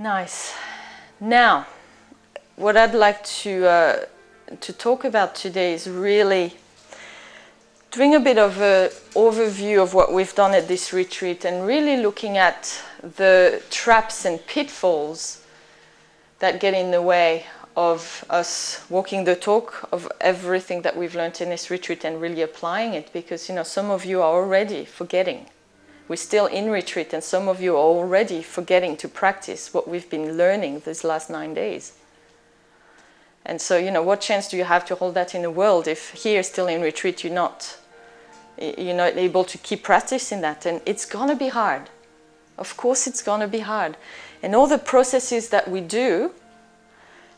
Nice. Now, what I'd like to talk about today is really doing a bit of an overview of what we've done at this retreat and really looking at the traps and pitfalls that get in the way of us walking the talk of everything that we've learned in this retreat and really applying it, because some of you are already forgetting. We're still in retreat and some of you are already forgetting to practice what we've been learning these last 9 days. And so, what chance do you have to hold that in the world if here still in retreat you're not able to keep practicing that? And it's going to be hard. Of course it's going to be hard. And all the processes that we do,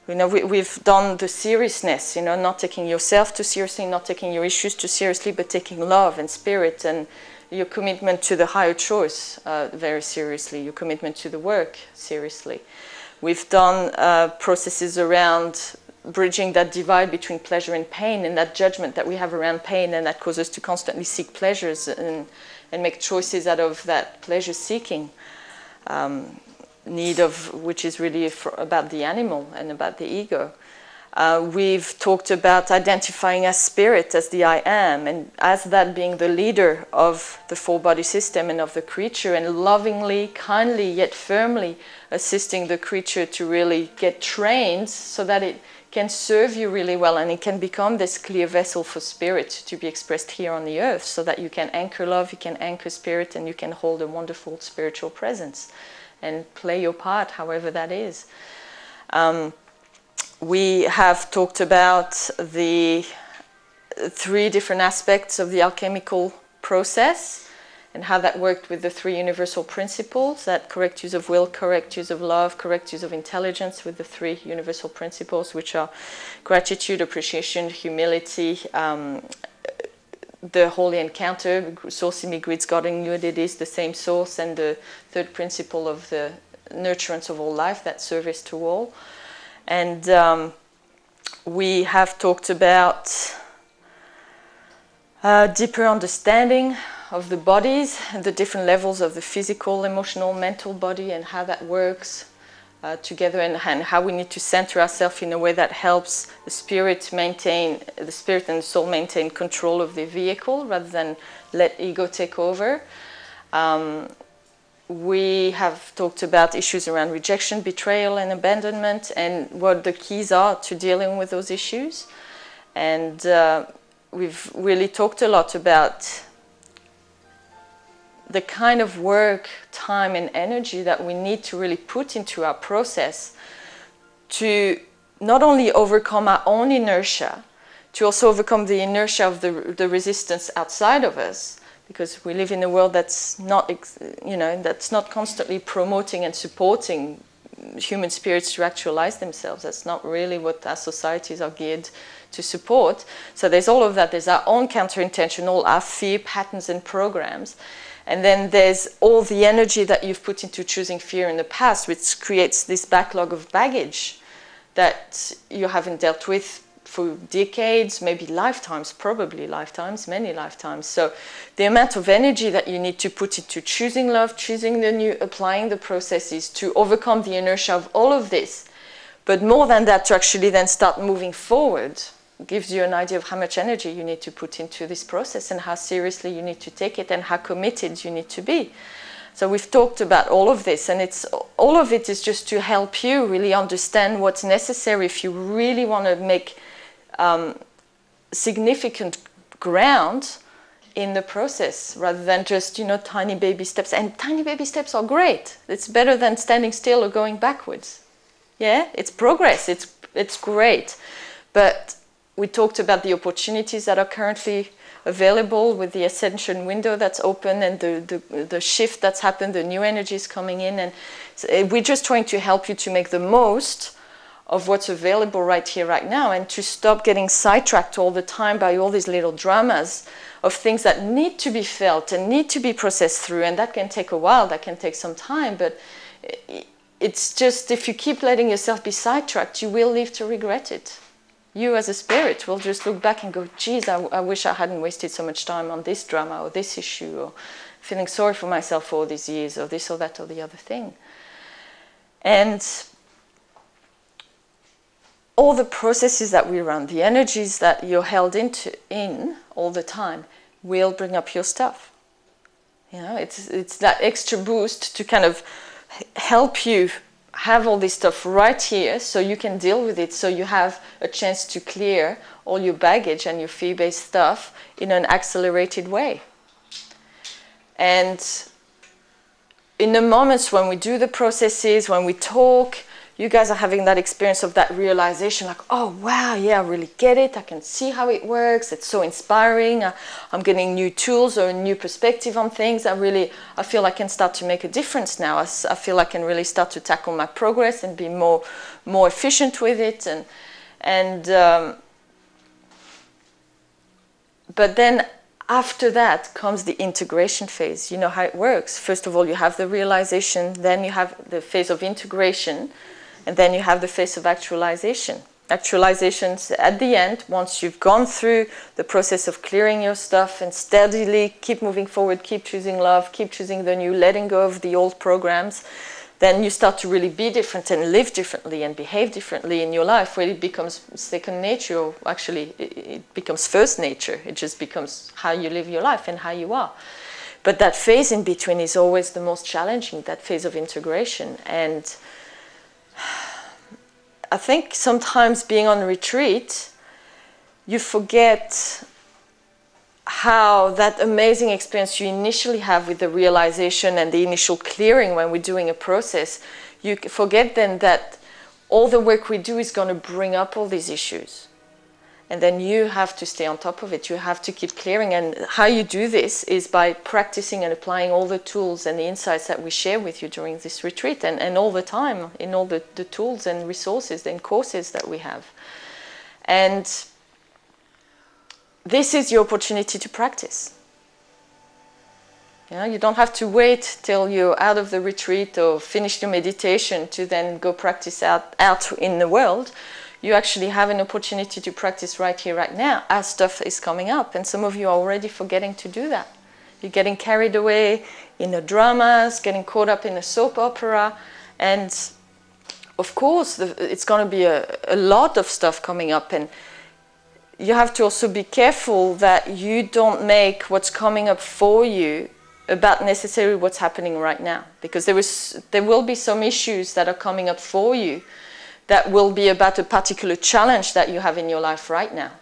we've done the seriousness, not taking yourself too seriously, not taking your issues too seriously, but taking love and spirit and your commitment to the higher choice very seriously, your commitment to the work seriously. We've done processes around bridging that divide between pleasure and pain, and that judgment that we have around pain, and that causes us to constantly seek pleasures and make choices out of that pleasure-seeking need of, which is really about the animal and about the ego. We've talked about identifying as spirit, as the I am, and as that being the leader of the four-body system and of the creature, and lovingly, kindly, yet firmly assisting the creature to really get trained so that it can serve you really well and it can become this clear vessel for spirit to be expressed here on the earth, so that you can anchor love, you can anchor spirit, and you can hold a wonderful spiritual presence and play your part, however that is. We have talked about the 3 different aspects of the alchemical process and how that worked with the 3 universal principles, that correct use of will, correct use of love, correct use of intelligence, with the 3 universal principles, which are gratitude, appreciation, humility, the holy encounter, source in me greets God in you, it is the same source, and the 3rd principle of the nurturance of all life, that service to all. And we have talked about deeper understanding of the bodies and the different levels of the physical, emotional, mental body, and how that works together, and how we need to center ourselves in a way that helps the spirit and the soul maintain control of the vehicle rather than let ego take over. We have talked about issues around rejection, betrayal, and abandonment, and what the keys are to dealing with those issues. And we've really talked a lot about the kind of work, time, and energy that we need to really put into our process to not only overcome our own inertia, to also overcome the inertia of the resistance outside of us, because we live in a world that's not, that's not constantly promoting and supporting human spirits to actualize themselves. That's not really what our societies are geared to support. So there's all of that. There's our own counterintention, all our fear patterns and programs. And then there's all the energy that you've put into choosing fear in the past, which creates this backlog of baggage that you haven't dealt with for decades, maybe lifetimes, probably lifetimes, many lifetimes. So the amount of energy that you need to put into choosing love, choosing the new, applying the processes to overcome the inertia of all of this, but more than that, to actually then start moving forward, gives you an idea of how much energy you need to put into this process and how seriously you need to take it and how committed you need to be. So we've talked about all of this, and all of it is just to help you really understand what's necessary if you really want to make significant ground in the process, rather than just, tiny baby steps. And tiny baby steps are great. It's better than standing still or going backwards. Yeah, it's progress. It's great. But we talked about the opportunities that are currently available with the ascension window that's open, and the shift that's happened, the new energies coming in. And we're just trying to help you to make the most of what's available right here, right now, and to stop getting sidetracked all the time by all these little dramas of things that need to be felt and need to be processed through. And that can take a while, that can take some time, but it's just, if you keep letting yourself be sidetracked, you will live to regret it. You as a spirit will just look back and go, geez, I wish I hadn't wasted so much time on this drama or this issue, or feeling sorry for myself for all these years, or this or that or the other thing. And all the processes that we run, the energies that you're held in all the time, will bring up your stuff. You know, it's that extra boost to kind of help you have all this stuff right here so you can deal with it, so you have a chance to clear all your baggage and your fear-based stuff in an accelerated way. And in the moments when we do the processes, when we talk, you guys are having that experience of that realization, like, oh wow, yeah, I really get it, I can see how it works, it's so inspiring, I'm getting new tools or a new perspective on things. I feel I can start to make a difference now. I feel I can really start to tackle my progress and be more efficient with it. But then after that comes the integration phase. You know how it works. First of all, you have the realization, then you have the phase of integration, and then you have the phase of actualization. Actualization's at the end, once you've gone through the process of clearing your stuff and steadily keep moving forward, keep choosing love, keep choosing the new, letting go of the old programs, then you start to really be different and live differently and behave differently in your life, where it becomes second nature, or actually it becomes first nature. It just becomes how you live your life and how you are. But that phase in between is always the most challenging, that phase of integration. And I think sometimes being on retreat, you forget how that amazing experience you initially have with the realization and the initial clearing when we're doing a process, you forget then that all the work we do is going to bring up all these issues. And then you have to stay on top of it. You have to keep clearing. And how you do this is by practicing and applying all the tools and the insights that we share with you during this retreat, and all the time in all the tools and resources and courses that we have. And this is your opportunity to practice. You know, you don't have to wait till you're out of the retreat or finish your meditation to then go practice out in the world. You actually have an opportunity to practice right here, right now, as stuff is coming up. And some of you are already forgetting to do that. You're getting carried away in the dramas, getting caught up in a soap opera. And of course, it's going to be a lot of stuff coming up. And you have to also be careful that you don't make what's coming up for you about necessarily what's happening right now. Because there will be some issues that are coming up for you that will be about a particular challenge that you have in your life right now.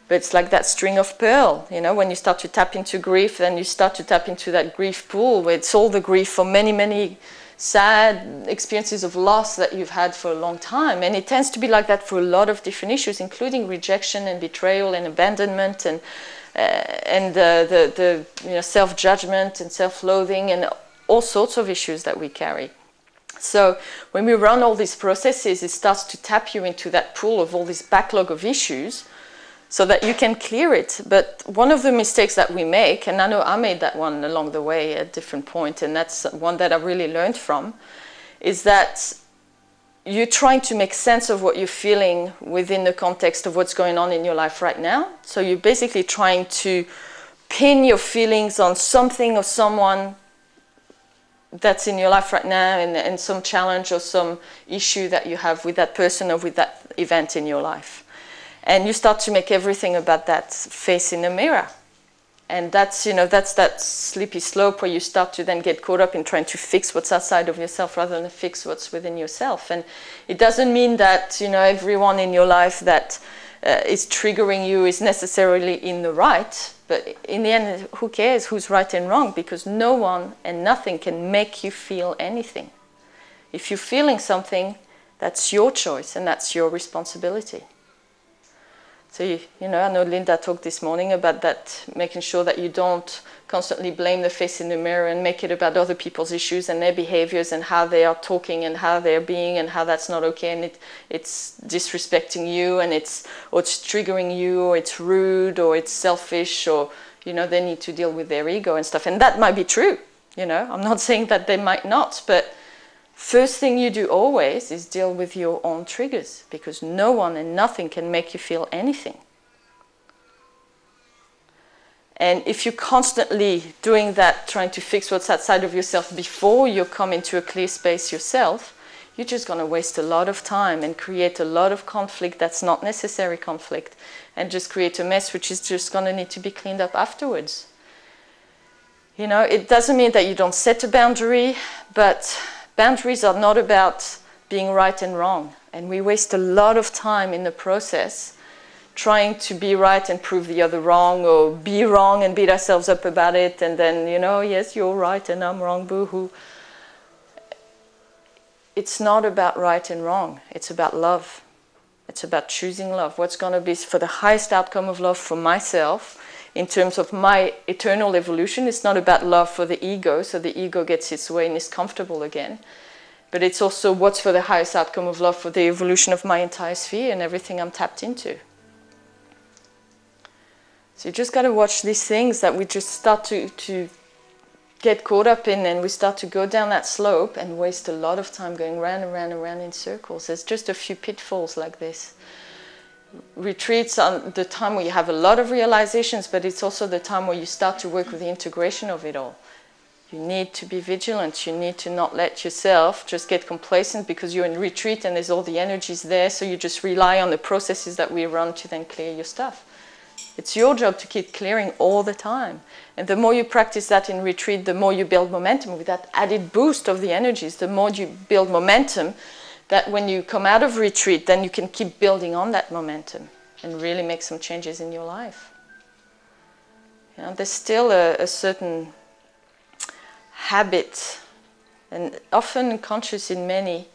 But it's like that string of pearl, you know, when you start to tap into grief, then you start to tap into that grief pool where it's all the grief for many, many sad experiences of loss that you've had for a long time. And it tends to be like that for a lot of different issues, including rejection and betrayal and abandonment and the you know, self-judgment and self-loathing and all sorts of issues that we carry. So when we run all these processes, it starts to tap you into that pool of all this backlog of issues so that you can clear it. But one of the mistakes that we make, and I know I made that one along the way at different points, and that's one that I really learned from, is that you're trying to make sense of what you're feeling within the context of what's going on in your life right now. So you're basically trying to pin your feelings on something or someone that's in your life right now, and some challenge or some issue that you have with that person or with that event in your life. And you start to make everything about that face in the mirror. And that's, you know, that's that slippery slope where you start to then get caught up in trying to fix what's outside of yourself rather than fix what's within yourself. And it doesn't mean that, you know, everyone in your life that is triggering you is necessarily in the right. But in the end, who cares who's right and wrong? Because no one and nothing can make you feel anything. If you're feeling something, that's your choice and that's your responsibility. So, you know, I know Linda talked this morning about that, making sure that you don't constantly blame the face in the mirror and make it about other people's issues and their behaviors and how they are talking and how they're being and how that's not okay, and it's disrespecting you, and it's triggering you, or it's rude, or it's selfish, or, you know, they need to deal with their ego and stuff. And that might be true, you know. I'm not saying that they might not, but first thing you do always is deal with your own triggers, because no one and nothing can make you feel anything. And if you're constantly doing that, trying to fix what's outside of yourself before you come into a clear space yourself, you're just going to waste a lot of time and create a lot of conflict that's not necessary conflict, and just create a mess which is just going to need to be cleaned up afterwards. You know, it doesn't mean that you don't set a boundary, but boundaries are not about being right and wrong. And we waste a lot of time in the process trying to be right and prove the other wrong, or be wrong and beat ourselves up about it, and then, you know, yes, you're right and I'm wrong, boo-hoo. It's not about right and wrong. It's about love. It's about choosing love. What's going to be for the highest outcome of love for myself in terms of my eternal evolution. It's not about love for the ego, so the ego gets its way and is comfortable again. But it's also what's for the highest outcome of love for the evolution of my entire sphere and everything I'm tapped into. So you just got to watch these things that we just start to get caught up in, and we start to go down that slope and waste a lot of time going round and round and round in circles. There's just a few pitfalls like this. Retreats are the time where you have a lot of realizations, but it's also the time where you start to work with the integration of it all. You need to be vigilant. You need to not let yourself just get complacent because you're in retreat and there's all the energies there, so you just rely on the processes that we run to then clear your stuff. It's your job to keep clearing all the time. And the more you practice that in retreat, the more you build momentum with that added boost of the energies, the more you build momentum, that when you come out of retreat, then you can keep building on that momentum and really make some changes in your life. You know, there's still a certain habit, and often conscious in many,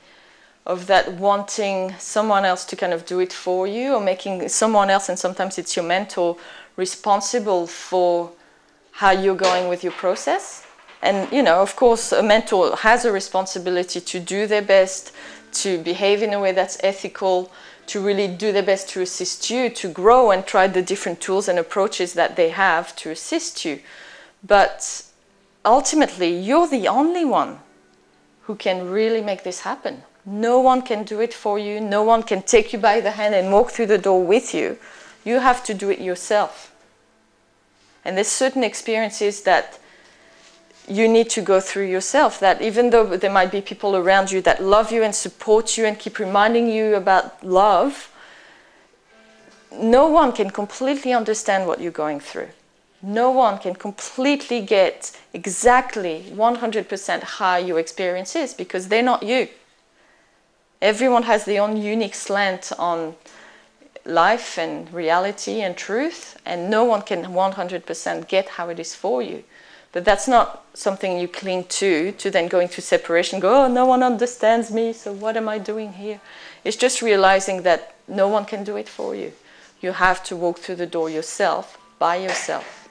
of that wanting someone else to kind of do it for you, or making someone else, and sometimes it's your mentor, responsible for how you're going with your process. And, you know, of course, a mentor has a responsibility to do their best, to behave in a way that's ethical, to really do their best to assist you to grow and try the different tools and approaches that they have to assist you. But ultimately, you're the only one who can really make this happen. No one can do it for you. No one can take you by the hand and walk through the door with you. You have to do it yourself. And there's certain experiences that you need to go through yourself, that even though there might be people around you that love you and support you and keep reminding you about love, no one can completely understand what you're going through. No one can completely get exactly 100% how your experience is, because they're not you. Everyone has their own unique slant on life and reality and truth, and no one can 100% get how it is for you. But that's not something you cling to then go into separation, go, oh, no one understands me, so what am I doing here? It's just realizing that no one can do it for you. You have to walk through the door yourself, by yourself.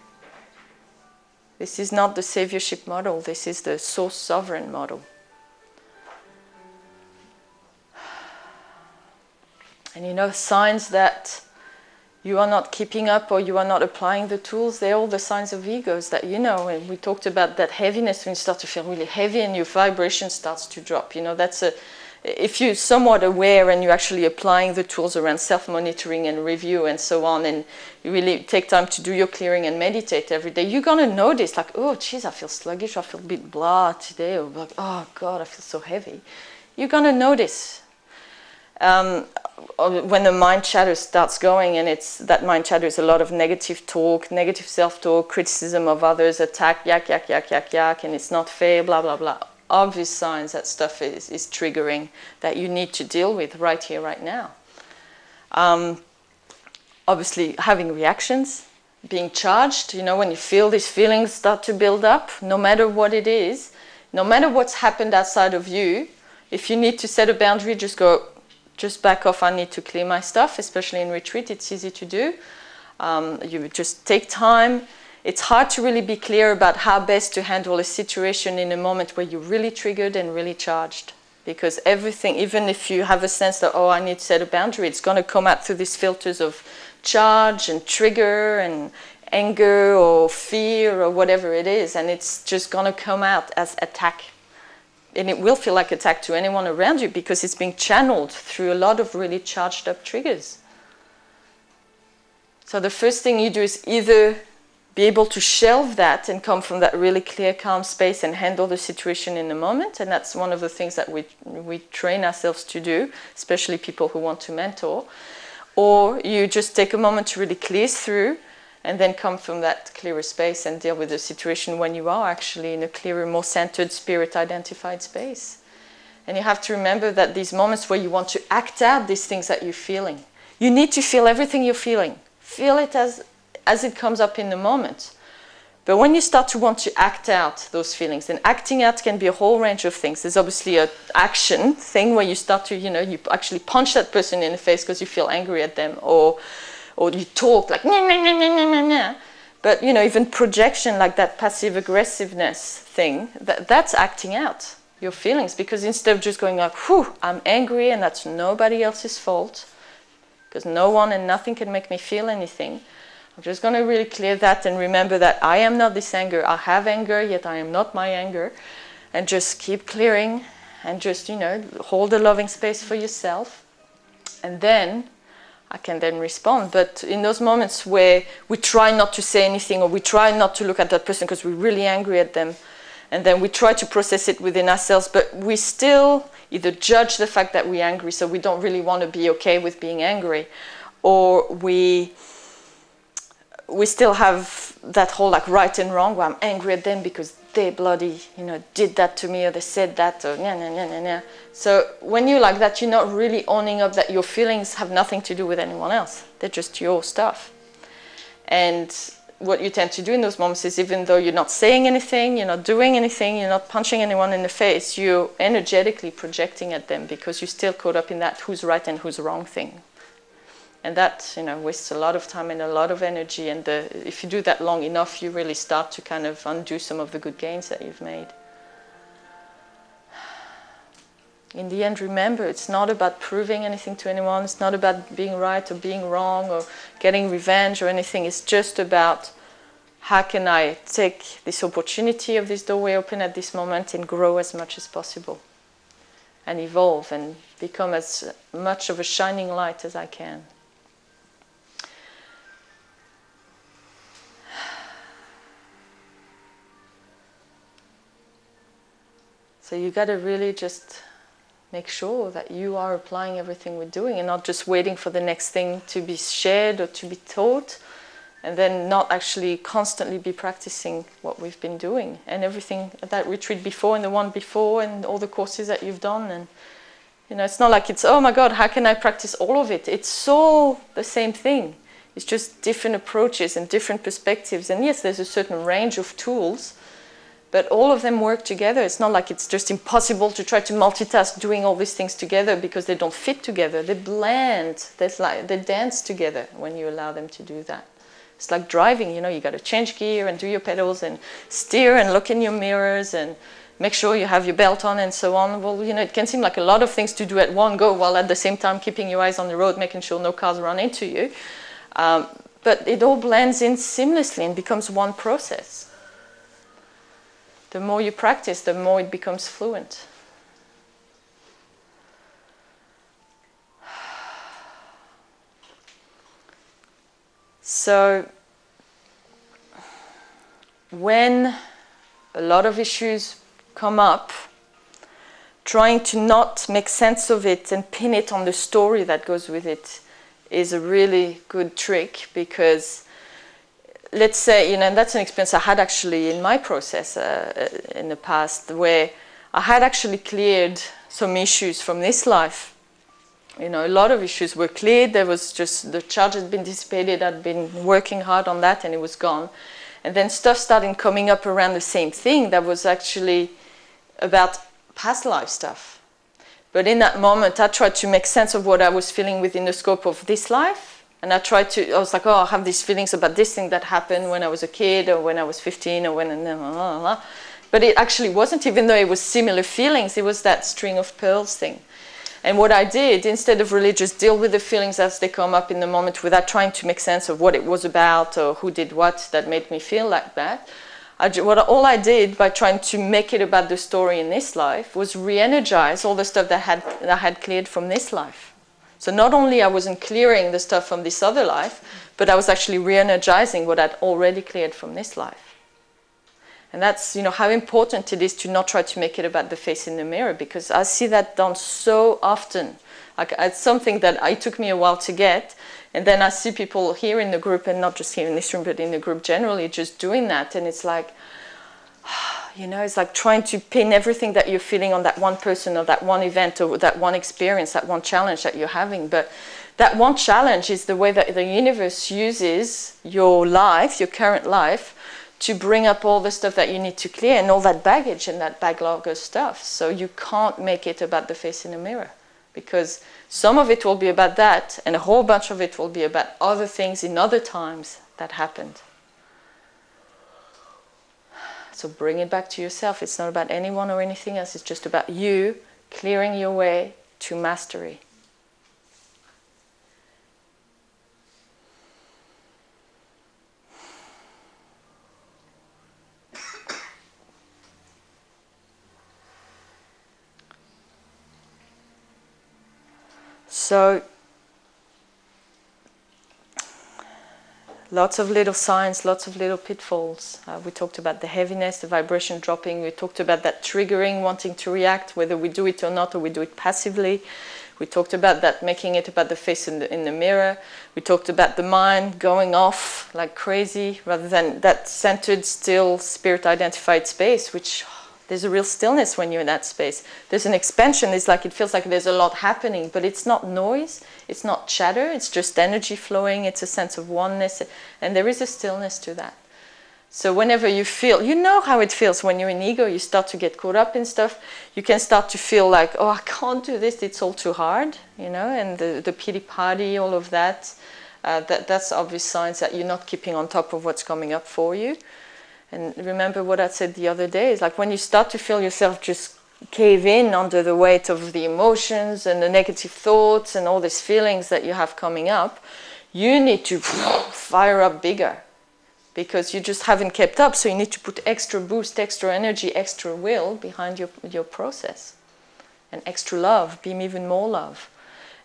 This is not the saviorship model, this is the source sovereign model. And you know, signs that you are not keeping up or you are not applying the tools, they're all the signs of egos that you know. And we talked about that heaviness, when you start to feel really heavy and your vibration starts to drop. You know, if you're somewhat aware and you're actually applying the tools around self-monitoring and review and so on, and you really take time to do your clearing and meditate every day, you're going to notice, like, oh, geez, I feel sluggish, I feel a bit blah today, or like, oh, God, I feel so heavy. You're going to notice. When the mind chatter starts going, and that mind chatter is a lot of negative talk, negative self-talk, criticism of others, attack, yak, and it's not fair, blah, blah, blah. Obvious signs that stuff is triggering, that you need to deal with right here, right now. Obviously, having reactions, being charged, you know, when you feel these feelings start to build up, no matter what it is, no matter what's happened outside of you, if you need to set a boundary, just go, just back off, I need to clear my stuff, especially in retreat, it's easy to do. You just take time. It's hard to really be clear about how best to handle a situation in a moment where you're really triggered and really charged. Because everything, even if you have a sense that, oh, I need to set a boundary, it's going to come out through these filters of charge and trigger and anger or fear or whatever it is. And it's just going to come out as attack. And it will feel like attack to anyone around you because it's being channeled through a lot of really charged up triggers. So the first thing you do is either be able to shelve that and come from that really clear, calm space and handle the situation in the moment. And that's one of the things that we train ourselves to do, especially people who want to mentor. Or you just take a moment to really clear through and then come from that clearer space and deal with the situation when you are actually in a clearer, more centered, spirit-identified space. And you have to remember that these moments where you want to act out these things that you're feeling, you need to feel everything you're feeling. Feel it as it comes up in the moment. But when you start to want to act out those feelings, then acting out can be a whole range of things. There's obviously an action thing where you start to, you actually punch that person in the face because you feel angry at them, or you talk like, nah, nah, nah, nah, nah, nah. But, even projection, like that passive aggressiveness thing, that's acting out your feelings, because instead of just going like, whew, I'm angry and that's nobody else's fault, because no one and nothing can make me feel anything, I'm just going to really clear that and remember that I am not this anger. I have anger, yet I am not my anger. And just keep clearing and just, hold a loving space for yourself. And then I can then respond. But in those moments where we try not to say anything, or we try not to look at that person because we're really angry at them, and then we try to process it within ourselves, but we still either judge the fact that we're angry, so we don't really want to be okay with being angry, or we still have that whole like right and wrong, where I'm angry at them because they bloody, did that to me, or they said that, or nah, nah, nah, nah, nah. So when you're like that, you're not really owning up that your feelings have nothing to do with anyone else. They're just your stuff. And what you tend to do in those moments is, even though you're not saying anything, you're not doing anything, you're not punching anyone in the face, you're energetically projecting at them because you're still caught up in that who's right and who's wrong thing. And that, wastes a lot of time and a lot of energy. And if you do that long enough, you really start to kind of undo some of the good gains that you've made. In the end, remember, it's not about proving anything to anyone. It's not about being right or being wrong or getting revenge or anything. It's just about, how can I take this opportunity of this doorway open at this moment and grow as much as possible and evolve and become as much of a shining light as I can. So you got to really just make sure that you are applying everything we're doing and not just waiting for the next thing to be shared or to be taught, and then not actually constantly be practicing what we've been doing and everything at that retreat before and the one before and all the courses that you've done. And it's not like it's, oh my God, how can I practice all of it? It's all the same thing. It's just different approaches and different perspectives. And yes, there's a certain range of tools, but all of them work together. It's not like it's just impossible to try to multitask doing all these things together, because they don't fit together. They blend. They dance together when you allow them to do that. It's like driving, you got to change gear and do your pedals and steer and look in your mirrors and make sure you have your belt on and so on. Well, it can seem like a lot of things to do at one go, while at the same time keeping your eyes on the road, making sure no cars run into you. But it all blends in seamlessly and becomes one process. The more you practice, the more it becomes fluent. So, when a lot of issues come up, trying to not make sense of it and pin it on the story that goes with it is a really good trick, because let's say, and that's an experience I had actually in my process in the past, where I had actually cleared some issues from this life. A lot of issues were cleared. There was just, the charge had been dissipated. I'd been working hard on that and it was gone. And then stuff started coming up around the same thing that was actually about past life stuff. But in that moment, I tried to make sense of what I was feeling within the scope of this life. And I was like, oh, I have these feelings about this thing that happened when I was a kid, or when I was 15, or when, blah, blah, blah. But it actually wasn't, even though it was similar feelings, it was that string of pearls thing. And what I did, instead of really just deal with the feelings as they come up in the moment without trying to make sense of what it was about or who did what that made me feel like that, all I did by trying to make it about the story in this life was re-energize all the stuff that I had cleared from this life. So not only I wasn't clearing the stuff from this other life, but I was actually re-energizing what I'd already cleared from this life. And that's, how important it is to not try to make it about the face in the mirror, because I see that done so often. Like, it's something that it took me a while to get. And then I see people here in the group, and not just here in this room, but in the group generally, just doing that. And it's like, it's like trying to pin everything that you're feeling on that one person or that one event or that one experience, that one challenge that you're having. But that one challenge is the way that the universe uses your life, your current life, to bring up all the stuff that you need to clear and all that baggage and that backlog of stuff. So you can't make it about the face in the mirror, because some of it will be about that and a whole bunch of it will be about other things in other times that happened. So bring it back to yourself. It's not about anyone or anything else. It's just about you clearing your way to mastery. So, lots of little signs, lots of little pitfalls. We talked about the heaviness, the vibration dropping. We talked about that triggering, wanting to react, whether we do it or not, or we do it passively. We talked about that, making it about the face in the mirror. We talked about the mind going off like crazy, rather than that centered, still, spirit-identified space, which there's a real stillness when you're in that space. There's an expansion. It's like, it feels like there's a lot happening, but it's not noise. It's not chatter. It's just energy flowing. It's a sense of oneness. And there is a stillness to that. So whenever you feel, you know how it feels when you're in ego, you start to get caught up in stuff. You can start to feel like, oh, I can't do this. It's all too hard, and the pity party, all of that. That's obvious signs that you're not keeping on top of what's coming up for you. And remember what I said the other day, is like when you start to feel yourself just cave in under the weight of the emotions and the negative thoughts and all these feelings that you have coming up, you need to fire up bigger, because you just haven't kept up. So you need to put extra boost, extra energy, extra will behind your process, and extra love, beam even more love.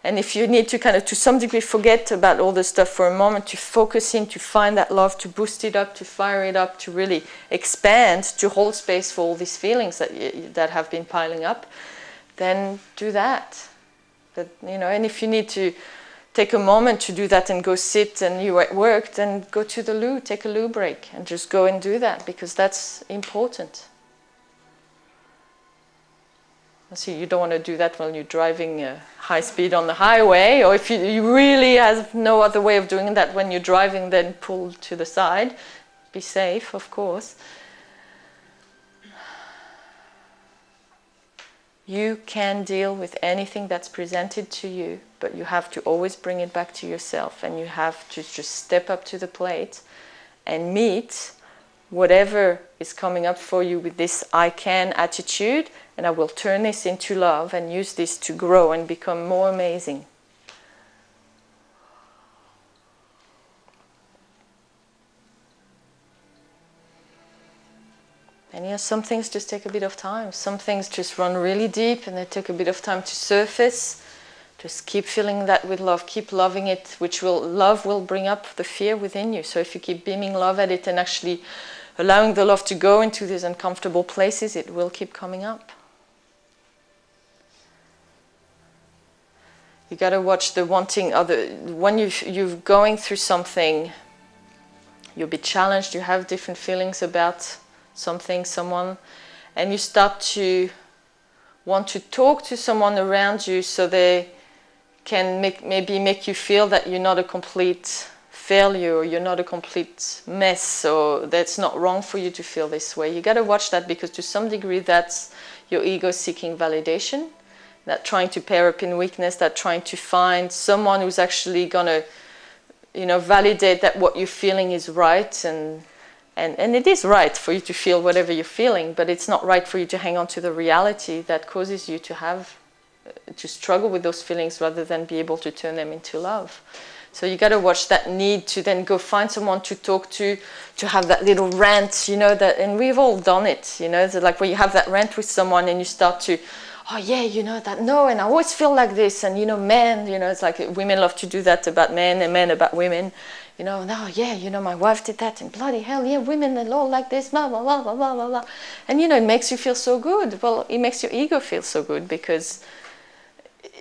And if you need to kind of, to some degree, forget about all this stuff for a moment, to focus in, to find that love, to boost it up, to fire it up, to really expand, to hold space for all these feelings that have been piling up, then do that. And if you need to take a moment to do that and go sit and you're at work, then go to the loo, take a loo break, and just go and do that, because that's important. So you don't want to do that while you're driving high speed on the highway, or if you really have no other way of doing that when you're driving, then pull to the side. Be safe, of course. You can deal with anything that's presented to you, but you have to always bring it back to yourself, and you have to just step up to the plate and meet whatever is coming up for you with this I can attitude, and I will turn this into love and use this to grow and become more amazing. And some things just take a bit of time. Some things just run really deep and they take a bit of time to surface. Just keep filling that with love, keep loving it, love will bring up the fear within you. So if you keep beaming love at it and actually allowing the love to go into these uncomfortable places, it will keep coming up. You got to watch the wanting other. When you're going through something, you'll be challenged, you have different feelings about something, someone, and you start to want to talk to someone around you so they can maybe make you feel that you're not a complete failure, or you're not a complete mess, or that's not wrong for you to feel this way. You got to watch that, because to some degree that's your ego seeking validation, that trying to pair up in weakness, that trying to find someone who's actually gonna, validate that what you're feeling is right, and it is right for you to feel whatever you're feeling, but it's not right for you to hang on to the reality that causes you to struggle with those feelings rather than be able to turn them into love. So you got to watch that need to then go find someone to talk to have that little rant, and we've all done it, so like where you have that rant with someone and you start to, oh yeah, you know that, no, and I always feel like this, and you know, men, you know, it's like women love to do that about men and men about women, you know, no, yeah, you know, my wife did that, and bloody hell, yeah, women are all like this, blah, blah, blah, blah, blah, blah, blah. And you know, it makes you feel so good. Well, it makes your ego feel so good because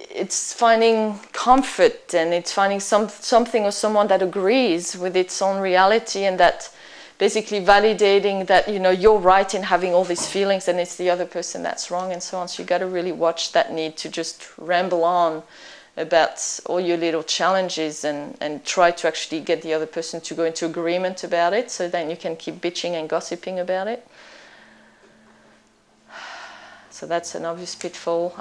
it's finding comfort, and it's finding something or someone that agrees with its own reality, and that basically validating that, you know, you're right in having all these feelings and it's the other person that's wrong, and so on. So you got to really watch that need to just ramble on about all your little challenges and try to actually get the other person to go into agreement about it, so then you can keep bitching and gossiping about it. So that's an obvious pitfall.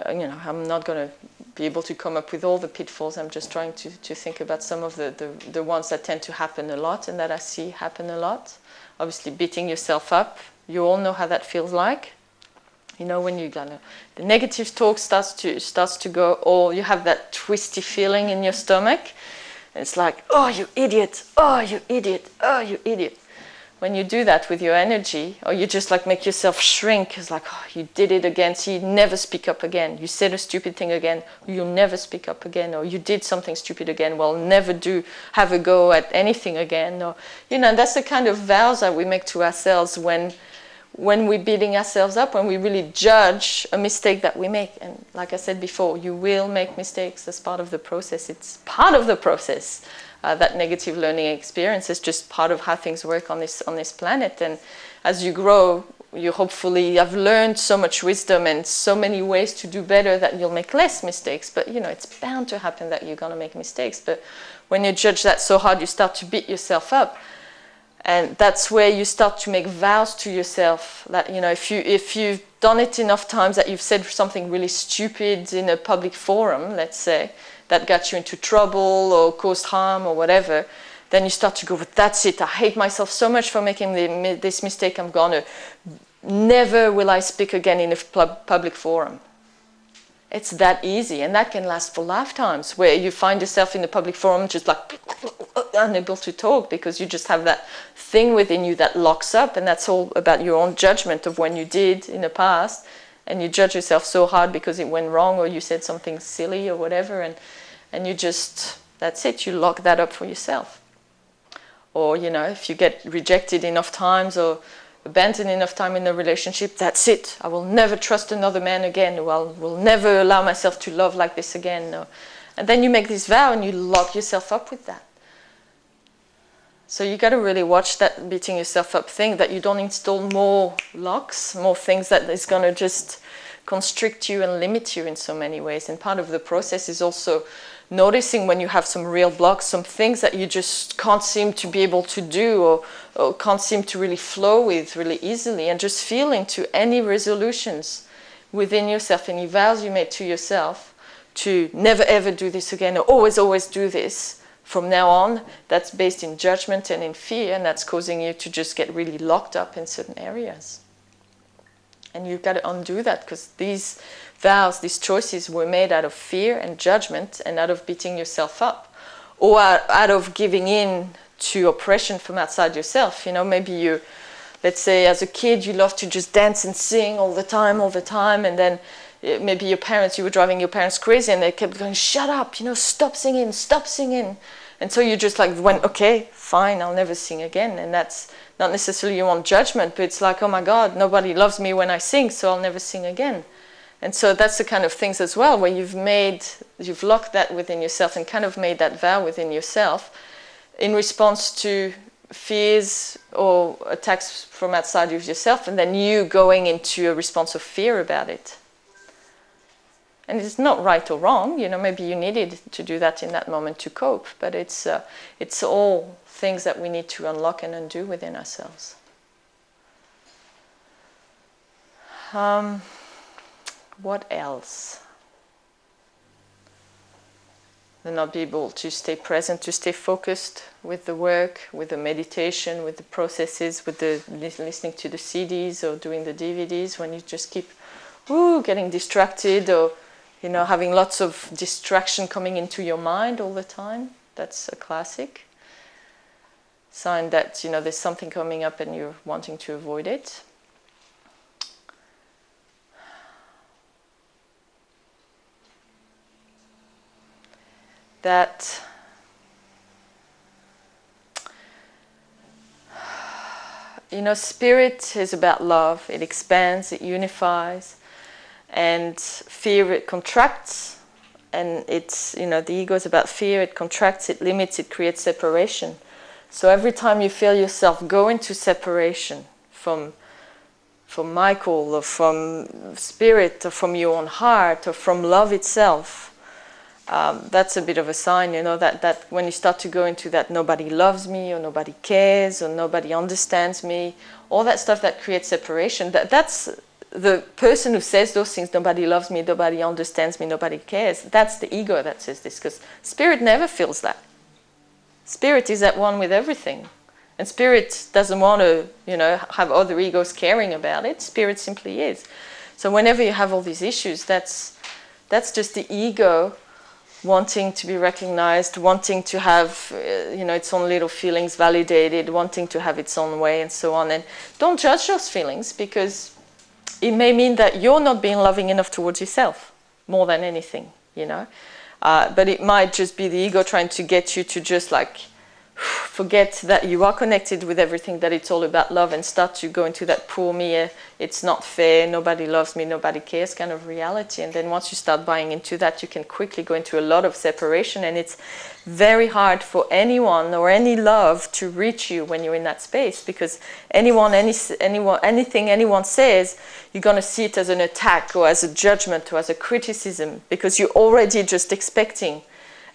You know, I'm not going to be able to come up with all the pitfalls. I'm just trying to think about some of the ones that tend to happen a lot and that I see happen a lot. Obviously, beating yourself up. You all know how that feels like. You know, when the negative talk starts to go, or you have that twisty feeling in your stomach. And it's like, oh, you idiot, oh, you idiot, oh, you idiot. When you do that with your energy, or you just like make yourself shrink, it's like, oh, you did it again, so you never speak up again. You said a stupid thing again, you'll never speak up again, or you did something stupid again, well, never have a go at anything again. Or, you know, that's the kind of vows that we make to ourselves when we're beating ourselves up, when we really judge a mistake that we make. And like I said before, you will make mistakes as part of the process. It's part of the process. That negative learning experience is just part of how things work on this planet. And as you grow, you hopefully have learned so much wisdom and so many ways to do better that you'll make less mistakes. But you know, it's bound to happen that you're going to make mistakes. But when you judge that so hard, you start to beat yourself up. And that's where you start to make vows to yourself that, you know, if you've done it enough times that you've said something really stupid in a public forum, let's say, that got you into trouble or caused harm or whatever, then you start to go, but that's it, I hate myself so much for making this mistake, I'm gonna, never will I speak again in a public forum. It's that easy, and that can last for lifetimes, where you find yourself in a public forum just like unable to talk because you just have that thing within you that locks up, and that's all about your own judgment of when you did in the past, and you judge yourself so hard because it went wrong or you said something silly or whatever, and you just, that's it, you lock that up for yourself. Or, you know, if you get rejected enough times or abandoned enough time in a relationship, that's it. I will never trust another man again, or I will never allow myself to love like this again. Or, and then you make this vow and you lock yourself up with that. So you got to really watch that beating yourself up thing, that you don't install more locks, more things that is going to just constrict you and limit you in so many ways. And part of the process is also noticing when you have some real blocks, some things that you just can't seem to be able to do, or can't seem to really flow with really easily, and just feel into any resolutions within yourself, any vows you made to yourself to never ever do this again, or always do this from now on. That's based in judgment and in fear, and that's causing you to just get really locked up in certain areas. And you've got to undo that, because these vows, these choices were made out of fear and judgment, and out of beating yourself up, or out of giving in to oppression from outside yourself. You know, maybe you, let's say as a kid, you loved to just dance and sing all the time, and then maybe your parents, you were driving your parents crazy, and they kept going, shut up, you know, stop singing. And so you just like went, okay, fine, I'll never sing again. And that's not necessarily you want judgment, but it's like, oh my God, nobody loves me when I sing, so I'll never sing again. And so that's the kind of things as well, where you've locked that within yourself and kind of made that vow within yourself in response to fears or attacks from outside of yourself, and then you going into a response of fear about it. And it's not right or wrong, you know, maybe you needed to do that in that moment to cope, but it's all things that we need to unlock and undo within ourselves. What else? Then not be able to stay present, to stay focused with the work, with the meditation, with the processes, with the listening to the CDs or doing the DVDs, when you just keep getting distracted, or you know, having lots of distraction coming into your mind all the time. That's a classic sign that, you know, there's something coming up and you're wanting to avoid it. that spirit is about love. It expands, it unifies, and fear, it contracts. And it's, the ego is about fear. It contracts, it limits, it creates separation. So every time you feel yourself go into separation from Michael, or from spirit, or from your own heart, or from love itself, that's a bit of a sign, that when you start to go into that nobody loves me, or nobody cares, or nobody understands me, all that stuff that creates separation, that's the person who says those things, nobody loves me, nobody understands me, nobody cares, that's the ego that says this, because spirit never feels that. Spirit is at one with everything. And spirit doesn't want to, have other egos caring about it. Spirit simply is. So whenever you have all these issues, that's just the ego wanting to be recognized, wanting to have, its own little feelings validated, wanting to have its own way, and so on. And don't judge those feelings, because it may mean that you're not being loving enough towards yourself, more than anything, But it might just be the ego trying to get you to just forget that you are connected with everything, that it's all about love, and start to go into that poor me, it's not fair, nobody loves me, nobody cares kind of reality. And then once you start buying into that, you can quickly go into a lot of separation, and it's very hard for anyone or any love to reach you when you're in that space, because anything anyone says, you're going to see it as an attack, or as a judgment, or as a criticism, because you're already just expecting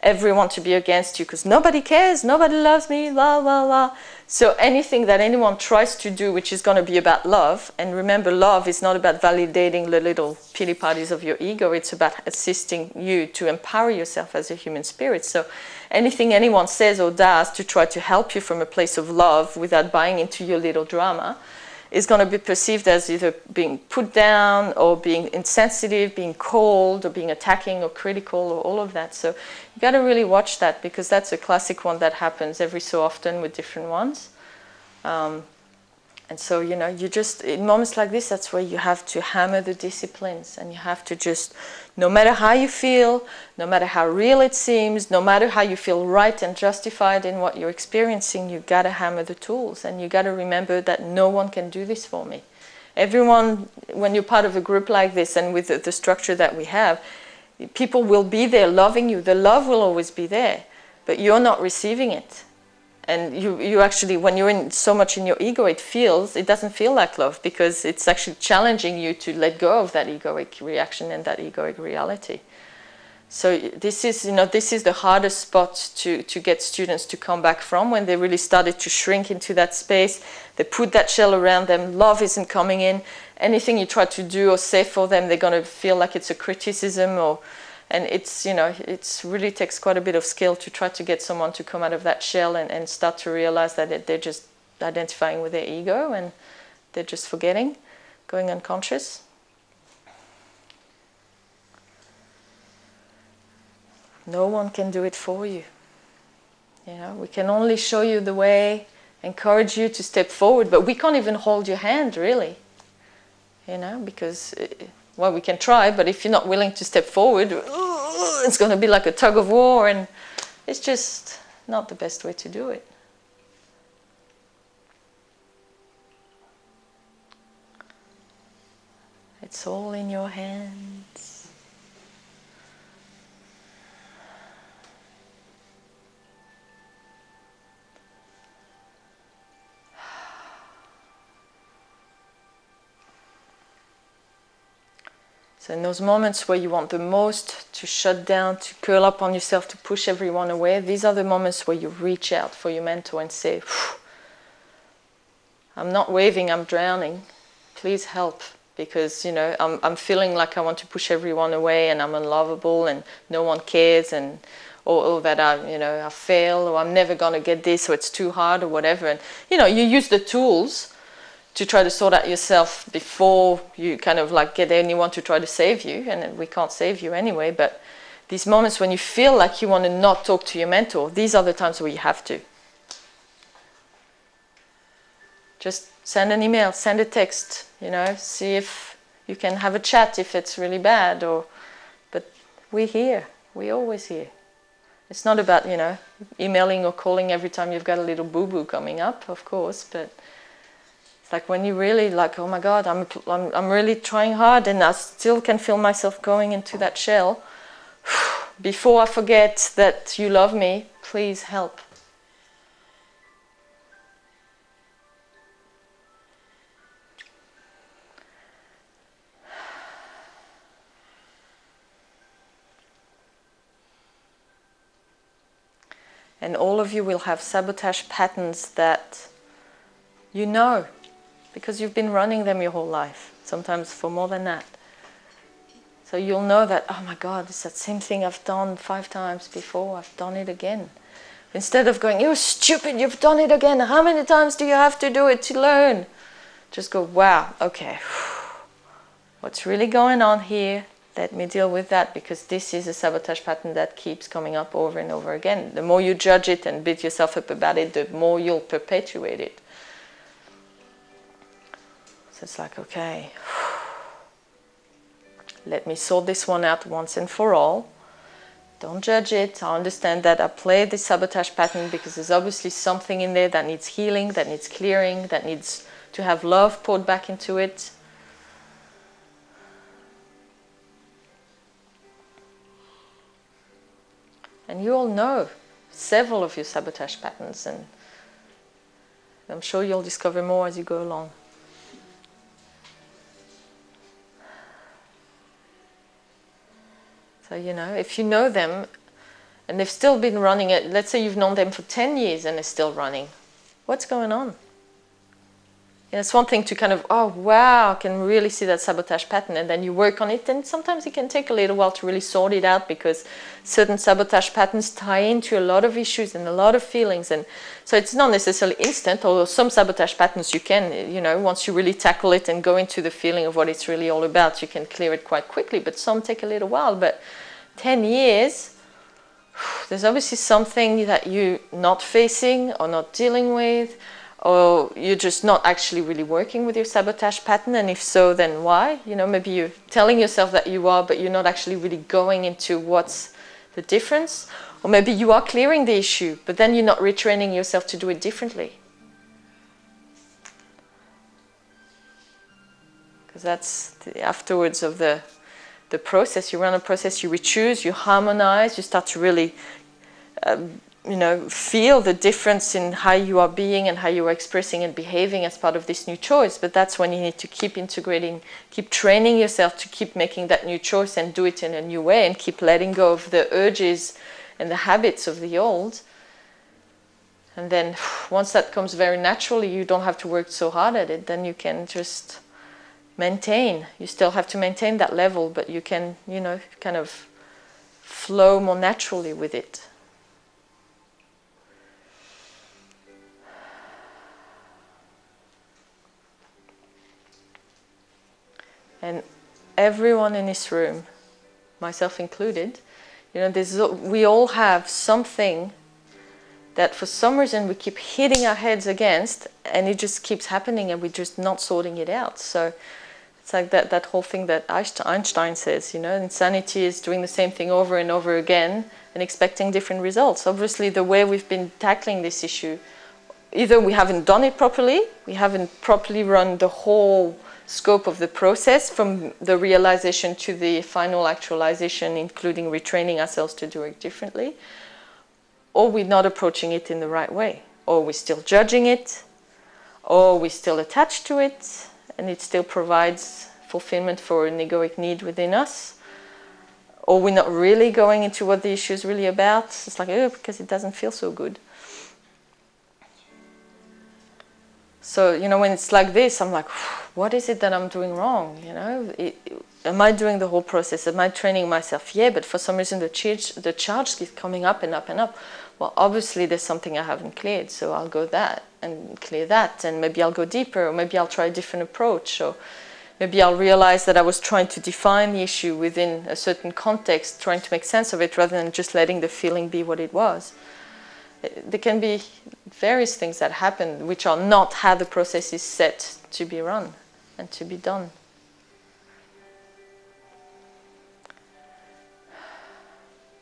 everyone to be against you, because nobody cares, nobody loves me, la la la. So anything that anyone tries to do which is going to be about love, and remember, love is not about validating the little pity parties of your ego, it's about assisting you to empower yourself as a human spirit. So anything anyone says or does to try to help you from a place of love without buying into your little drama is going to be perceived as either being put down, or being insensitive, being cold, or being attacking or critical, or all of that. So you got to really watch that, because that's a classic one that happens every so often with different ones. And so, you just, in moments like this, that's where you have to hammer the disciplines, and you have to just, no matter how you feel, no matter how real it seems, no matter how you feel right and justified in what you're experiencing, you got to hammer the tools, and you got to remember that no one can do this for me. Everyone, when you're part of a group like this, and with the structure that we have, people will be there loving you. The love will always be there, but you're not receiving it. And you actually, when you're in so much in your ego, it doesn't feel like love, because it's actually challenging you to let go of that egoic reaction and that egoic reality. So this is the hardest spot to get students to come back from, when they really started to shrink into that space. They put that shell around them, love isn't coming in. Anything you try to do or say for them, they're going to feel like it's a criticism, and it's, it's really takes quite a bit of skill to try to get someone to come out of that shell and start to realize that they're just identifying with their ego, and they're just forgetting, going unconscious. No one can do it for you. We can only show you the way, encourage you to step forward, but we can't even hold your hand, really. Because, well, we can try, but if you're not willing to step forward, it's going to be like a tug of war, and it's just not the best way to do it. It's all in your hands. So in those moments where you want the most to shut down, to curl up on yourself, to push everyone away, these are the moments where you reach out for your mentor and say, I'm not waving, I'm drowning. Please help, because I'm feeling like I want to push everyone away, and I'm unlovable, and no one cares, and or that I fail, or I'm never going to get this, or it's too hard, or whatever. And you use the tools to try to sort out yourself before you kind of get anyone to try to save you, and we can't save you anyway. But these moments when you feel like you want to not talk to your mentor, these are the times where you have to. Just send an email, send a text, see if you can have a chat if it's really bad, but we're here, we're always here. It's not about, you know, emailing or calling every time you've got a little boo-boo coming up, of course, but it's like when you really like, oh my God, I'm really trying hard and I still can feel myself going into that shell. Before I forget that you love me, please help. And all of you will have sabotage patterns that you know, because you've been running them your whole life, sometimes for more than that. So you'll know that, oh my God, it's that same thing I've done 5 times before, I've done it again. Instead of going, you're stupid, you've done it again, how many times do you have to do it to learn? Just go, wow, okay, what's really going on here? Let me deal with that, because this is a sabotage pattern that keeps coming up over and over again. The more you judge it and beat yourself up about it, the more you'll perpetuate it. So it's like, okay, let me sort this one out once and for all. Don't judge it. I understand that I play this sabotage pattern because there's obviously something in there that needs healing, that needs clearing, that needs to have love poured back into it. And you all know several of your sabotage patterns, and I'm sure you'll discover more as you go along. So, you know, if you know them and they've still been running it, let's say you've known them for 10 years and they're still running, what's going on? And it's one thing to kind of, oh wow, I can really see that sabotage pattern, and then you work on it, and sometimes it can take a little while to really sort it out, because certain sabotage patterns tie into a lot of issues and a lot of feelings, and so it's not necessarily instant, although some sabotage patterns you can, you know, once you really tackle it and go into the feeling of what it's really all about, you can clear it quite quickly, but some take a little while. But 10 years, there's obviously something that you're not facing or not dealing with, or you're just not actually really working with your sabotage pattern, and if so, then why? You know, maybe you're telling yourself that you are, but you're not actually really going into what's the difference. Or maybe you are clearing the issue, but then you're not retraining yourself to do it differently. Because that's the afterwards of the process. You run a process, you re-choose, you harmonize, you start to really you know, feel the difference in how you are being and how you are expressing and behaving as part of this new choice. But that's when you need to keep integrating, keep training yourself to keep making that new choice and do it in a new way, and keep letting go of the urges and the habits of the old. And then once that comes very naturally, you don't have to work so hard at it, then you can just maintain. You still have to maintain that level, but you can, you know, kind of flow more naturally with it. And everyone in this room, myself included, you know, we all have something that for some reason we keep hitting our heads against, and it just keeps happening, and we're just not sorting it out. So it's like that whole thing that Einstein says, you know, insanity is doing the same thing over and over again and expecting different results. Obviously, the way we've been tackling this issue, either we haven't done it properly, we haven't properly run the whole scope of the process from the realization to the final actualization, including retraining ourselves to do it differently, or we're not approaching it in the right way, or we're still judging it, or we're still attached to it, and it still provides fulfillment for an egoic need within us, or we're not really going into what the issue is really about. It's like, oh, because it doesn't feel so good. So, you know, when it's like this, I'm like, what is it that I'm doing wrong? You know, am I doing the whole process? Am I training myself? Yeah, but for some reason the charge keeps coming up and up and up. Well, obviously there's something I haven't cleared, so I'll go that and clear that, and maybe I'll go deeper, or maybe I'll try a different approach, or maybe I'll realize that I was trying to define the issue within a certain context, trying to make sense of it rather than just letting the feeling be what it was. There can be various things that happen which are not how the process is set to be run and to be done.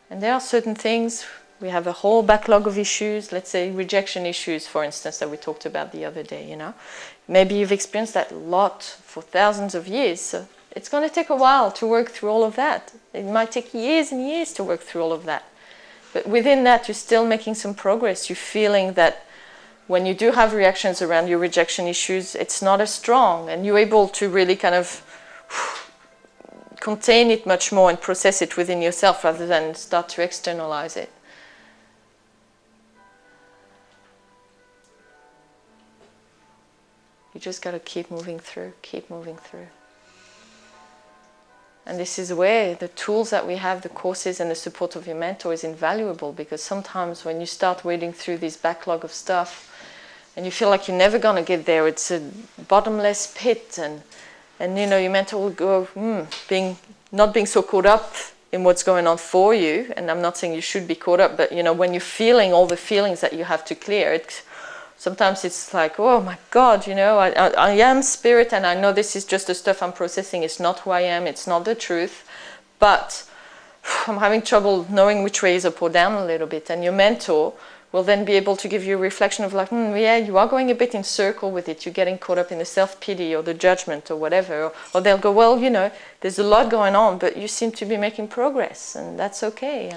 And there are certain things We have a whole backlog of issues, let's say rejection issues, for instance, that we talked about the other day, you know. Maybe you've experienced that a lot for thousands of years, so it's going to take a while to work through all of that. It might take years and years to work through all of that. But within that, you're still making some progress. You're feeling that when you do have reactions around your rejection issues, it's not as strong, and you're able to really kind of contain it much more and process it within yourself rather than start to externalize it. You just got to keep moving through, keep moving through. And this is where the tools that we have, the courses and the support of your mentor is invaluable, because sometimes when you start wading through this backlog of stuff and you feel like you're never going to get there, it's a bottomless pit, and you know, your mentor will go, not being so caught up in what's going on for you, and I'm not saying you should be caught up, but you know, when you're feeling all the feelings that you have to clear, sometimes it's like, oh my God, you know, I am spirit, and I know this is just the stuff I'm processing. It's not who I am. It's not the truth. But I'm having trouble knowing which way is up or down a little bit. And your mentor will then be able to give you a reflection of like, yeah, you are going a bit in circle with it. You're getting caught up in the self-pity or the judgment or whatever. Or they'll go, well, you know, there's a lot going on, but you seem to be making progress, and that's okay.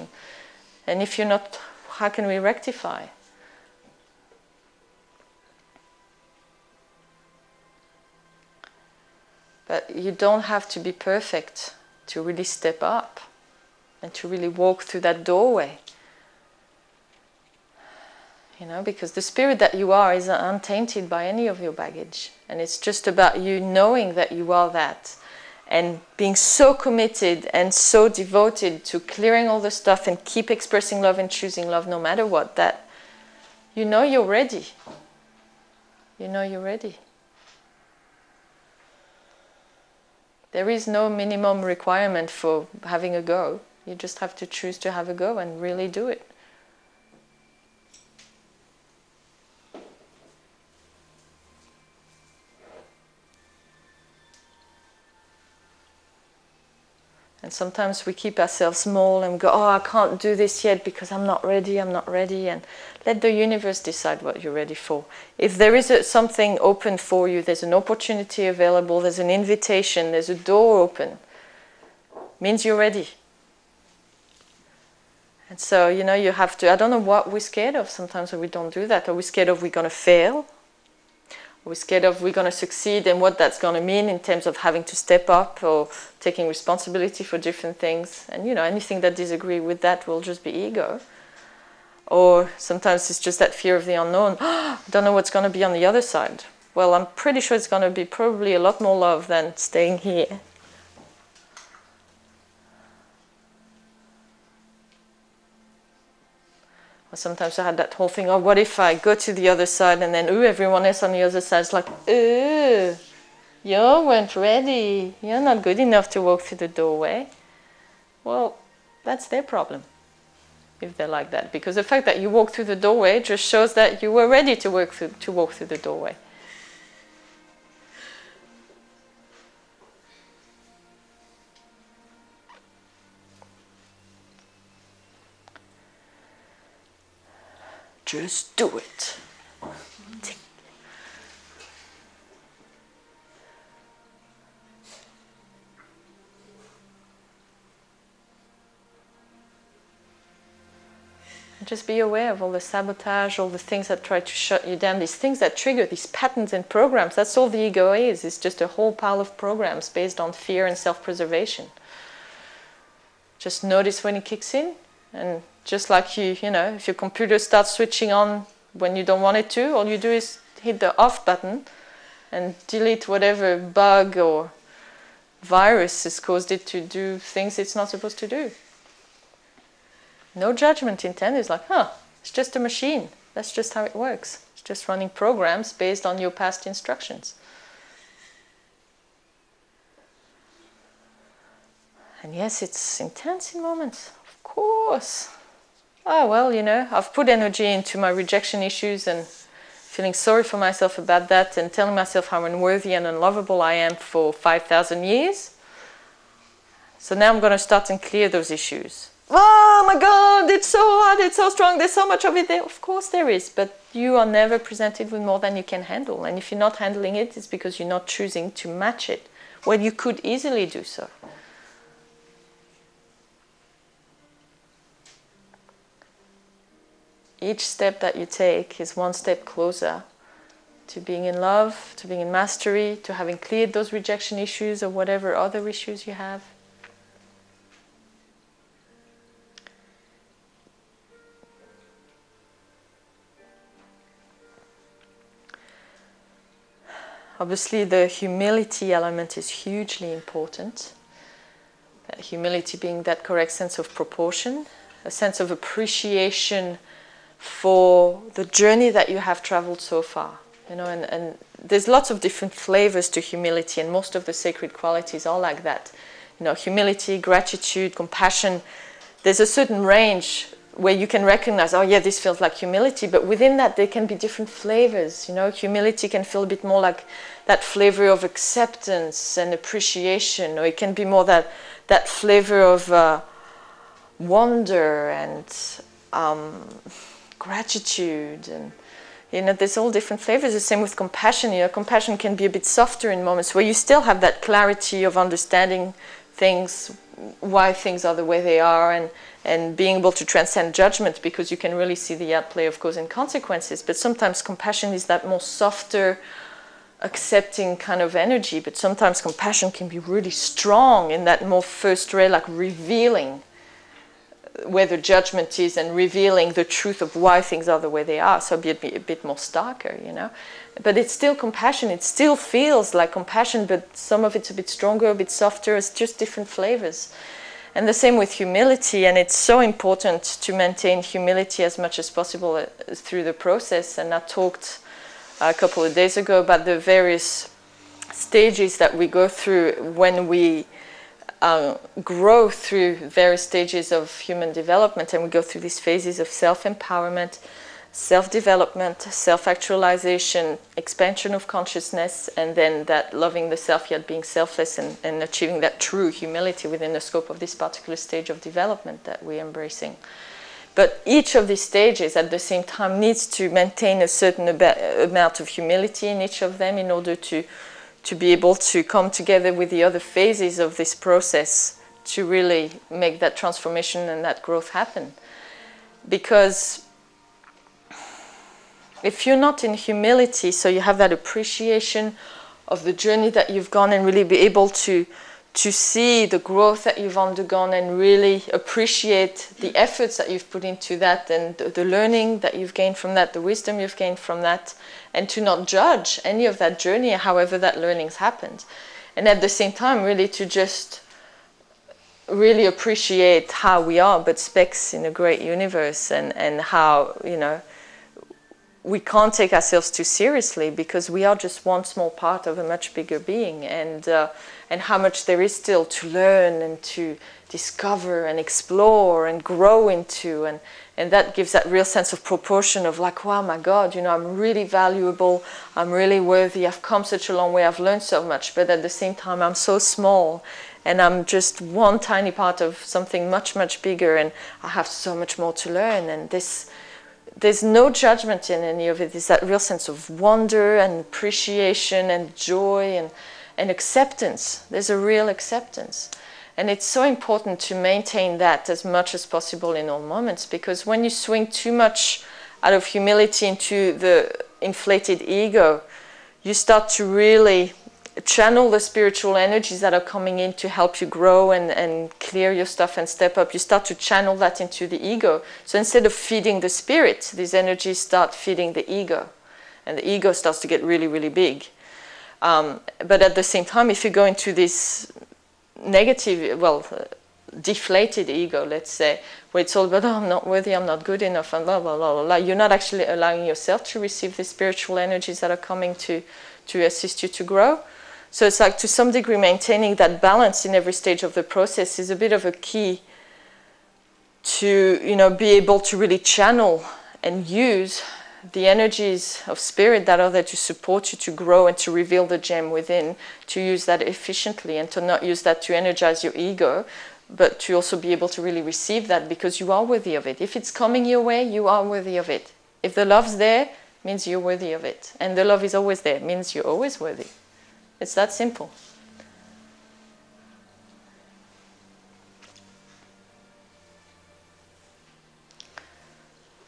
And if you're not, how can we rectify? But you don't have to be perfect to really step up and to really walk through that doorway. You know, because the spirit that you are is untainted by any of your baggage. And it's just about you knowing that you are that, and being so committed and so devoted to clearing all the stuff and keep expressing love and choosing love no matter what, that you know you're ready. You know you're ready. There is no minimum requirement for having a go. You just have to choose to have a go and really do it. And sometimes we keep ourselves small and go, oh, I can't do this yet because I'm not ready, and let the universe decide what you're ready for. If there is something open for you, there's an opportunity available, there's an invitation, there's a door open, means you're ready. And so, you know, you have to, I don't know what we're scared of sometimes when we don't do that. Are we scared of we're going to fail? Are we scared of we're going to succeed and what that's going to mean in terms of having to step up or taking responsibility for different things? And, you know, anything that disagree with that will just be ego. Or sometimes it's just that fear of the unknown. I don't know what's going to be on the other side. Well, I'm pretty sure it's going to be probably a lot more love than staying here. Sometimes I had that whole thing, oh, what if I go to the other side and then, everyone else on the other side is like, you weren't ready. You're not good enough to walk through the doorway. Well, that's their problem, if they're like that. Because the fact that you walk through the doorway just shows that you were ready to walk through the doorway. Just do it. And just be aware of all the sabotage, all the things that try to shut you down, these things that trigger these patterns and programs. That's all the ego is. It's just a whole pile of programs based on fear and self-preservation. Just notice when it kicks in, and just like you know, if your computer starts switching on when you don't want it to, all you do is hit the off button and delete whatever bug or virus has caused it to do things it's not supposed to do. No judgment intended. It's like, it's just a machine. That's just how it works. It's just running programs based on your past instructions. And yes, it's intense in moments, of course. Oh, well, you know, I've put energy into my rejection issues and feeling sorry for myself about that and telling myself how unworthy and unlovable I am for 5,000 years. So now I'm going to start and clear those issues. oh my God, it's so hard, it's so strong, there's so much of it there. Of course there is, but you are never presented with more than you can handle. And if you're not handling it, it's because you're not choosing to match it, when you could easily do so. Each step that you take is one step closer to being in love, to being in mastery, to having cleared those rejection issues or whatever other issues you have. Obviously, the humility element is hugely important. Humility being that correct sense of proportion, a sense of appreciation for the journey that you have traveled so far. You know, and there's lots of different flavors to humility, and most of the sacred qualities are like that. You know, humility, gratitude, compassion. There's a certain range where you can recognize, oh yeah, this feels like humility, but within that there can be different flavors. You know, humility can feel a bit more like that flavor of acceptance and appreciation, or it can be more that flavor of wonder and gratitude, and you know, there's all different flavors. The same with compassion. You know, compassion can be a bit softer in moments where you still have that clarity of understanding things, why things are the way they are, and being able to transcend judgment, because you can really see the outplay of cause and consequences. But sometimes compassion is that more softer, accepting kind of energy, but sometimes compassion can be really strong in that more first ray, like revealing where the judgment is and revealing the truth of why things are the way they are. So be a bit more starker, you know. But it's still compassion. It still feels like compassion, but some of it's a bit stronger, a bit softer. It's just different flavors. And the same with humility. And it's so important to maintain humility as much as possible through the process. And I talked a couple of days ago about the various stages that we go through when we grow through various stages of human development, and we go through these phases of self-empowerment, self-development, self-actualization, expansion of consciousness, and then that loving the self yet being selfless, and achieving that true humility within the scope of this particular stage of development that we're embracing. But each of these stages at the same time needs to maintain a certain amount of humility in each of them in order to be able to come together with the other phases of this process to really make that transformation and that growth happen. Because if you're not in humility, so you have that appreciation of the journey that you've gone, and really be able to see the growth that you've undergone, and really appreciate the efforts that you've put into that, and the learning that you've gained from that, the wisdom you've gained from that, and to not judge any of that journey, however that learning's happened. And at the same time, really to just really appreciate how we are but specks in a great universe, and how, you know, we can't take ourselves too seriously, because we are just one small part of a much bigger being, and how much there is still to learn and to discover and explore and grow into, and that gives that real sense of proportion of like, wow, my God, you know, I'm really valuable, I'm really worthy, I've come such a long way, I've learned so much, but at the same time I'm so small, and I'm just one tiny part of something much, much bigger, and I have so much more to learn. And there's no judgment in any of it. There's that real sense of wonder and appreciation and joy and acceptance. There's a real acceptance. And it's so important to maintain that as much as possible in all moments, because when you swing too much out of humility into the inflated ego, you start to really channel the spiritual energies that are coming in to help you grow and clear your stuff and step up. You start to channel that into the ego. So instead of feeding the spirit, these energies start feeding the ego. And the ego starts to get really, really big. But at the same time, if you go into this negative, deflated ego, let's say, where it's all about, oh, I'm not worthy, I'm not good enough, and blah, blah, blah, blah, blah, you're not actually allowing yourself to receive the spiritual energies that are coming to assist you to grow. So it's like, to some degree, maintaining that balance in every stage of the process is a bit of a key to, you know, be able to really channel and use the energies of spirit that are there to support you to grow and to reveal the gem within, to use that efficiently, and to not use that to energize your ego, but to also be able to really receive that, because you are worthy of it. If it's coming your way, you are worthy of it. If the love's there, means you're worthy of it. And the love is always there, means you're always worthy. It's that simple.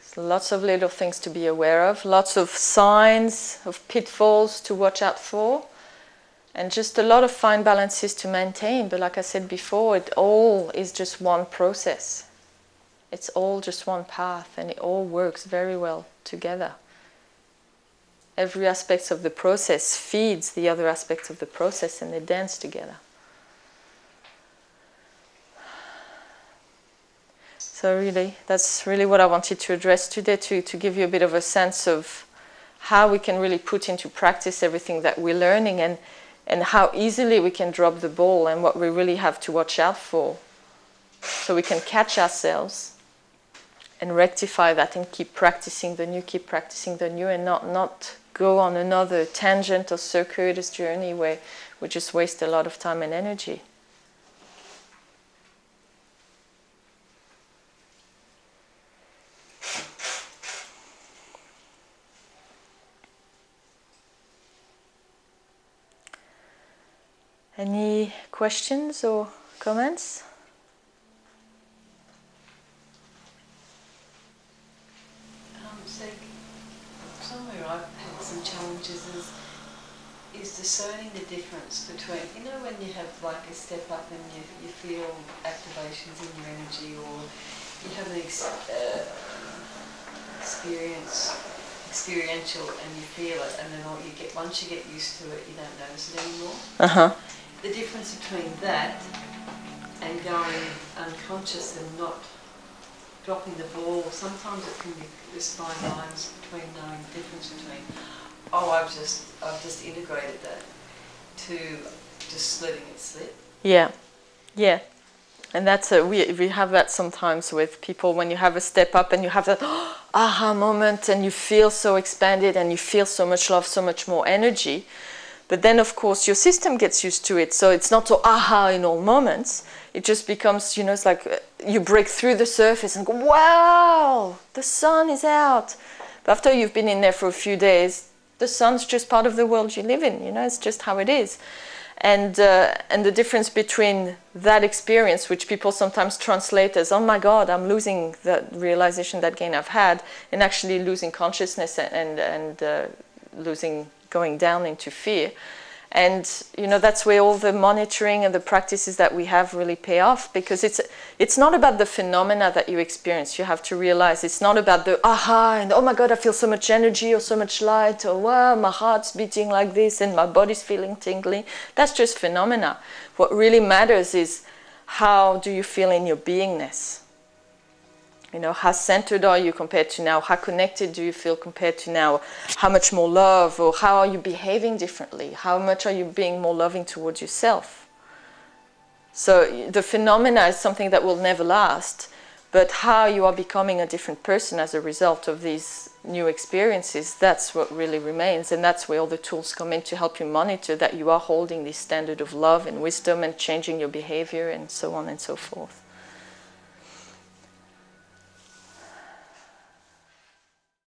So lots of little things to be aware of, lots of signs, of pitfalls to watch out for, and just a lot of fine balances to maintain. But like I said before, it all is just one process. It's all just one path, and it all works very well together. Every aspect of the process feeds the other aspects of the process, and they dance together. So really, that's really what I wanted to address today, to give you a bit of a sense of how we can really put into practice everything that we're learning, and how easily we can drop the ball, and what we really have to watch out for, so we can catch ourselves and rectify that and keep practicing the new, and not go on another tangent or circuitous journey where we just waste a lot of time and energy. Any questions or comments? So somewhere I've had some challenges is discerning the difference between, you know, when you have like a step up and you feel activations in your energy, or you have an experiential and you feel it, and then once you get used to it, you don't notice it anymore. The difference between that and going unconscious and not dropping the ball, sometimes it can be this fine lines between knowing the difference between, oh, I've just integrated that, to just letting it slip. Yeah, yeah. And that's we have that sometimes with people, when you have a step up and you have that aha moment and you feel so expanded and you feel so much love, so much more energy. But then, of course, your system gets used to it. So it's not so aha in all moments. It just becomes, you know, it's like you break through the surface and go, wow, the sun is out. But after you've been in there for a few days, the sun's just part of the world you live in. You know, it's just how it is. And the difference between that experience, which people sometimes translate as, oh my God, I'm losing that realization, that gain I've had, and actually losing consciousness and going down into fear. And, you know, that's where all the monitoring and the practices that we have really pay off, because it's not about the phenomena that you experience. You have to realize it's not about the aha and oh my God, I feel so much energy or so much light, or wow, my heart's beating like this and my body's feeling tingly. That's just phenomena. What really matters is, how do you feel in your beingness? You know, how centered are you compared to now? How connected do you feel compared to now? How much more love, or how are you behaving differently? How much are you being more loving towards yourself? So the phenomena is something that will never last, but how you are becoming a different person as a result of these new experiences, that's what really remains. And that's where all the tools come in to help you monitor that you are holding this standard of love and wisdom and changing your behavior and so on and so forth.